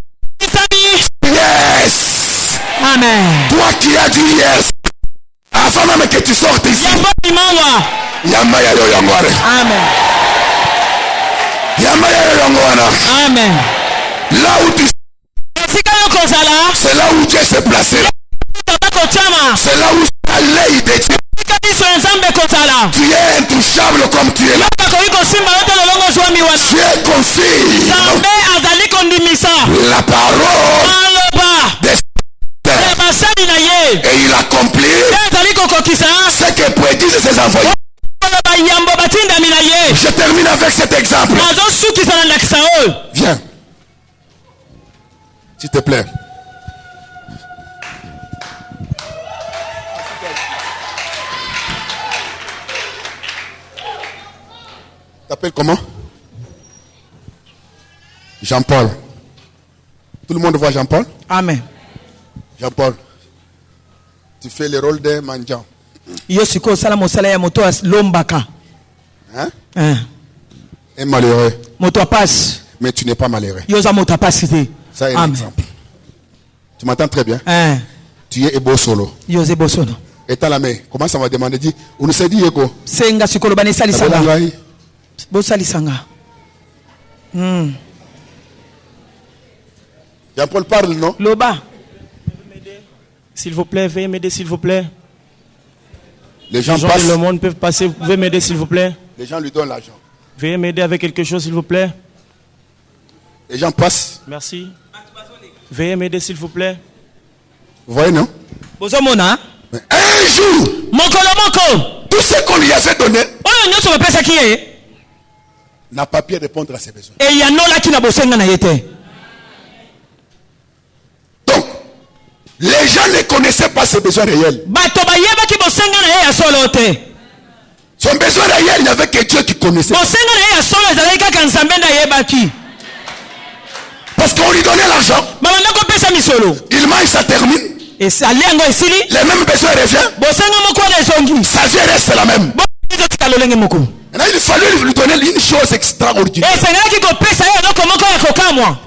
Yes. Amen. Toi qui as dit yes. Avant même que tu sortes ici. Yama ya yongware. Amen. Yama ya yongwana. Amen. Là où tu c'est là où Dieu s'est placé. C'est là où la ley de Dieu. Tu es intouchable comme tu es là. Tu es confirme. La parole et il accomplit ce que prédisent ses envoyés. Je termine avec cet exemple. Viens. S'il te plaît. T'appelles comment? Jean-Paul. Tout le monde voit Jean-Paul? Amen. Jean-Paul, tu fais le rôle d'un mendiant. Hein? Un malheureux. Mais tu n'es pas malheureux. Ça est un exemple. Tu m'entends très bien? Tu es Ebo Solo. Et t'as la main. Comment ça va demander? Dis, on nous s'est dit Eko. Jean-Paul parle, non? Loba.
S'il vous plaît, veuillez m'aider, s'il vous plaît.
Les gens passent.
Le monde peut passer. Vous pouvez m'aider, s'il vous plaît.
Les gens lui donnent l'argent.
Veuillez m'aider avec quelque chose, s'il vous plaît.
Les gens passent.
Merci. Veuillez m'aider, s'il vous plaît.
Vous voyez, non? Mais un jour, tout ce qu'on lui avait donné n'a pas pu répondre à ses besoins. Donc, les gens ne connaissaient pas ses besoins réels. Son besoin réel, il n'y avait que Dieu qui connaissait. Parce qu'on lui donnait l'argent. Il mange, ça termine. Les mêmes besoins reviennent. Sa vie reste la même. Maintenant, il fallait lui donner une chose extraordinaire.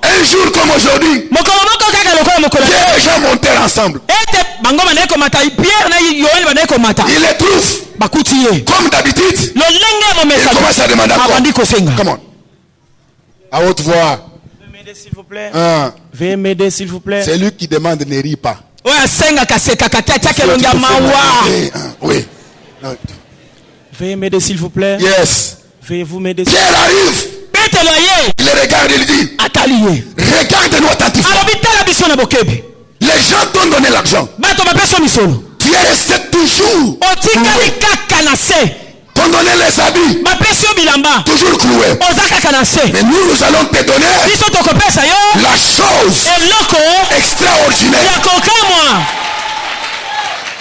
Un jour comme aujourd'hui, les gens montèrent ensemble. Il les trouve. Comme d'habitude, il commence à demander quoi? Come on. À haute voix.
Veuillez m'aider, s'il vous plaît. Veuillez m'aider, s'il vous plaît.
C'est lui qui demande ne rit pas. Oui.
Veuillez m'aider, s'il vous plaît.
Yes.
Veuillez vous m'aider.
Pierre arrive. il dit,
ataliye
regarde-nous attentivement.
alobi tala biso na bokebi
Les gens t'ont donné l'argent.
bato bapesi yo misolo
Tu es resté toujours.
otikali kaka na se
T'ont donné les habits.
bapesi yo bilamba
Toujours cloué.
oza kaka na se
Mais nous allons te donner
biso tokopesa yo
la chose
eloko
extraordinaire.
ya kokamwa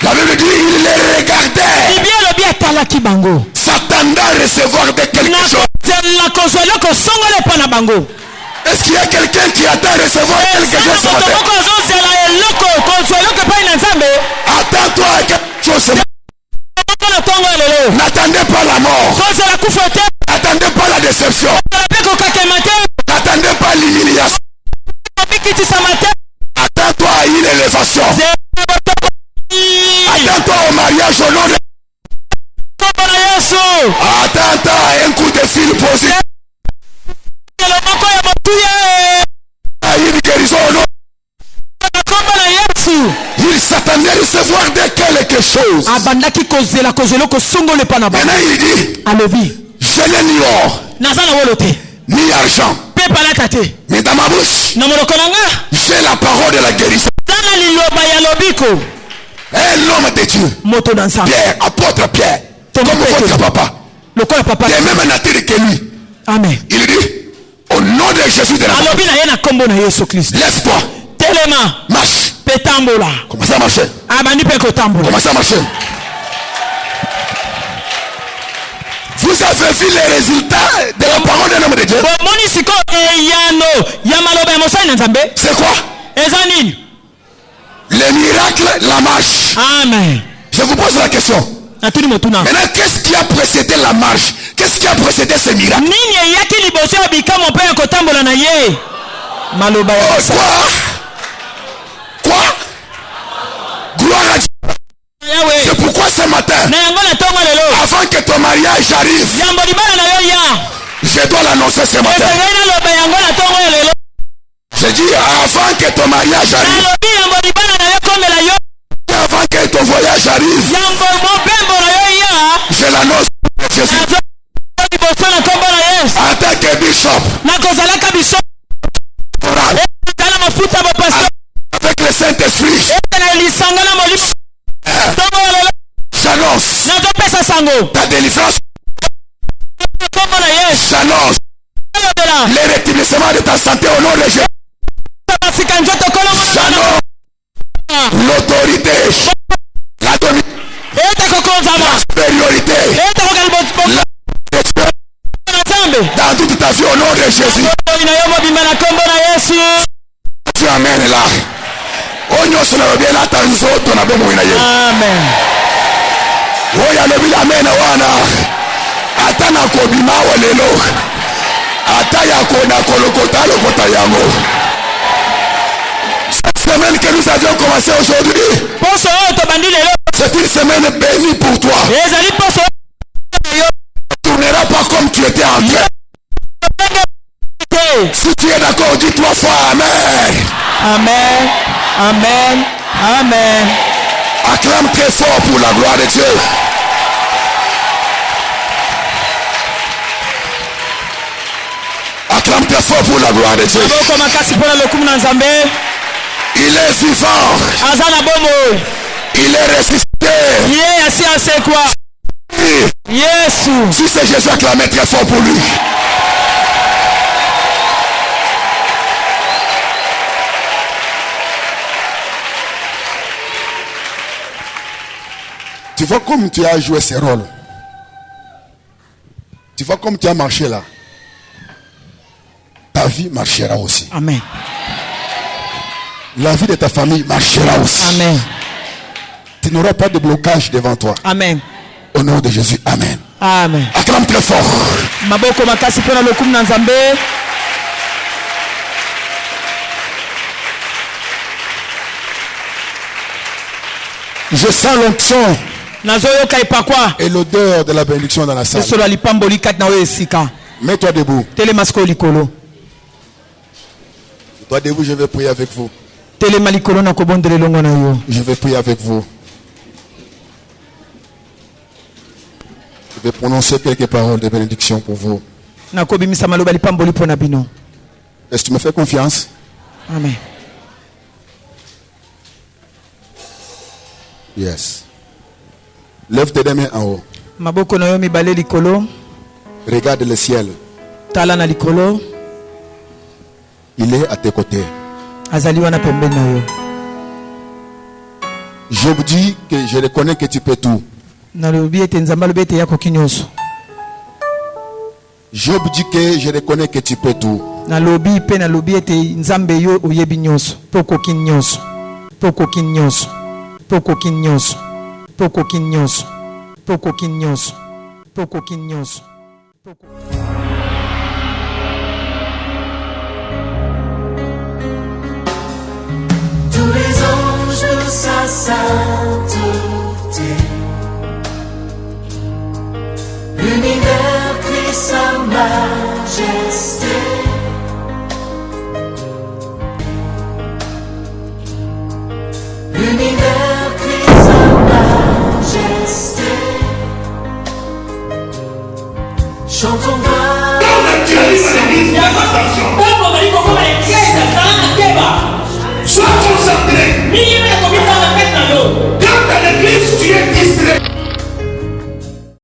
La Bible dit, il les regardait,
bibi alobi atalaki bango
s'attendant à recevoir de quelque chose.
nakozela kozwa eloko songolo epa na bango
Est-ce qu'il y a quelqu'un qui attend à recevoir quelque chose ce
moto
matin?
moko azozela eloko kozwa eloko epai na nzambe
Attends-toi à quelque chose ce matin.
moko na ntongo ya lelo
N'attendez pas la mort.
kozela kufa te
N'attendez pas la déception.
kozela mpe kokakema te
N'attendez pas l'humiliation.
kobikitisama te
Attends-toi à une élévation. Attends-toi au mariage au nom de...
kombo na yesu
Attends-toi à un coup de fil positif.
elo moko ya motuya
À une guérison au nom.
na kombo na yesu
Il s'attendait à recevoir de quelque chose.
abandaki kozela kozwa eloko songolo epa na bango
Maintenant il dit,
alobi
je n'ai ni or,
naza na wolo te
ni argent.
mpe palata te
Mais dans ma bouche,
na monoko na nga
j'ai la parole de la guérison.
za na liloba ya lobiko
Un homme de Dieu,
moto na nzambe
Pierre, apôtre Pierre, comme votre papa,
lokola papa
de même nature que lui.
amen
Il dit, au nom de Jésus de la Nazareth,
alobi na ye na kombo na yesu kristo
lève-toi,
telema
marche.
mpe tambola
Commencez à marcher.
abandi mpe kotambola
Commencez à marcher. Vous avez vu les résultats de la parole d'un homme de Dieu?
bomoni sikoyo eyano ya maloba ya mosali na nzambe
C'est quoi?
eza nini
Les miracles, la marche.
amen
Je vous pose la question.
natuni motuna
Maintenant, qu'est-ce qui a précédé la marche? Qu'est-ce qui a précédé ce miracle?
nini eyaki liboso ya bikamo mpe ya kotambola na ye maloba ya
Oh,
mosali
quoi? Gloire à Dieu.
yawe
C'est pourquoi ce matin,
na yango na ntongo lelo
avant que ton mariage arrive,
yambo libala na yo ya
je dois l'annoncer ce matin.
esengeli naloba yango na ntongo ya lelo
Je dis avant que ton mariage arrive,
nalobi yambo libala na yo komela yo
avant que ton voyage arrive,
yambo mobembo na yo ya
je l'annonce. Jésus.
nazo liboso na nkombo na yesu
En tant que bishop,
nakozalaka biso
oral,
ezala mafuta bopasteur
avec le Saint-Esprit,
ete na lisanga na molimo ntongo ya lelo
j'annonce
nazopesa sango
ta délivrance,
na nkombo na yesu
j'annonce
ayobela
le rétablissement de ta santé au nom de Jésus,
basika nzoto kolongo
j'annonce l'autorité, la domination,
ete kokonzama
la supériorité,
ete kokali
la protection
na nzambe
dans toute ta vie au nom de Jésus.
oyo na yo mobimba na nkombo na yesu
Tu amènes là. Oh nyonso na lobi elata nzoto na bomoi na ye.
amen
Oyo alobi la amena wana. Ata na kobima wa lelo. Ata ya kona kolokota lokota yango. Cette semaine que nous avions commencé aujourd'hui,
poso oyo tobandi lelo
c'est une semaine bénie pour toi.
ezali poso oyo
Tu ne tourneras pas comme tu étais en train. Si tu es d'accord, dis 3 fois Amen.
amen amen amen
Acclame très fort pour la gloire de Dieu. Acclame très fort pour la gloire de Dieu.
maboko makasi mpona lokumu na nzambe
Il est vivant.
aza na bomo
Il est ressuscité.
ye asi asekwa yesu
Si c'est Jésus, acclamez très fort pour lui. Tu vois comme tu as joué ce rôle. Tu vois comme tu as marché là. Ta vie marchera aussi.
amen
La vie de ta famille marchera aussi.
amen
Tu n'auras pas de blocage devant toi.
amen
Au nom de Jésus, Amen.
amen
Acclame très fort.
maboko makasi mpona lokumu na nzambe
Je sens l'onction
nazoyoka epakwa
et l'odeur de la bénédiction dans la salle.
esolo ya lipamboli kati na oyo esika
Mets-toi debout.
telema sikoyo likolo
Toi debout, je vais prier avec vous.
telema likolo na kobondela elongo na yo
Je vais prier avec vous. Je vais prononcer quelques paroles de bénédiction pour vous.
nakobimisa maloba lipamboli mpo na bino
Est-ce que tu me fais confiance?
Amen.
Yes. Lève tes deux mains en haut.
Maboko na yo mibale likolo.
Regarde le ciel.
Tala na likolo.
Il est à tes côtés.
Azali wana pembeni na yo.
Job dit que je reconnais que tu peux tout.
Nalobi ete nzamba lobi ete yakoki nyonso.
Job dit que je reconnais que tu peux tout.
Nalobi pe nalobi ete nzambe yo oyebi nyonso. Pokoki nyonso. Pokoki nyonso. Pokoki nyonso. Pokoki nyonso. Pokoki nyonso. Pokoki nyonso.